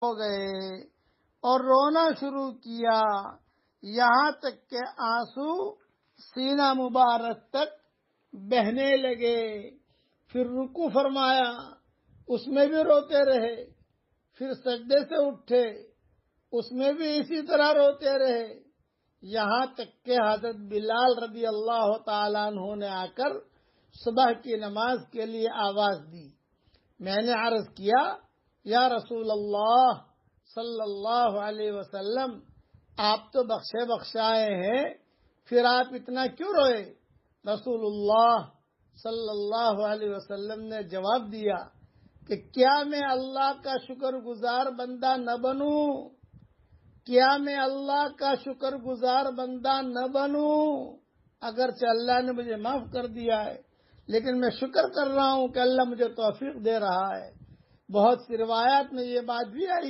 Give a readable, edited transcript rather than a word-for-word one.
ہو گئے اور رونا شروع کیا، یہاں تک کہ آنسو سینہ مبارک تک بہنے لگے۔ پھر رکوع فرمایا، اس میں بھی روتے رہے، پھر سجدے سے اٹھے، اس میں بھی اسی طرح روتے رہے، یہاں تک کہ حضرت بلال رضی اللہ تعالیٰ عنہ نے آ کر صبح کی نماز کے لیے آواز دی۔ میں نے عرض کیا، یا رسول اللہ صلی اللہ علیہ وسلم، آپ تو بخشے بخشائے ہیں، پھر آپ اتنا کیوں روئے؟ رسول اللہ صلی اللہ علیہ وسلم نے جواب دیا کہ کیا میں اللہ کا شکر گزار بندہ نہ بنوں؟ کیا میں اللہ کا شکر گزار بندہ نہ بنوں؟ اگرچہ اللہ نے مجھے معاف کر دیا ہے، لیکن میں شکر کر رہا ہوں کہ اللہ مجھے توفیق دے رہا ہے۔ بہت سی روایات میں یہ بات بھی آئی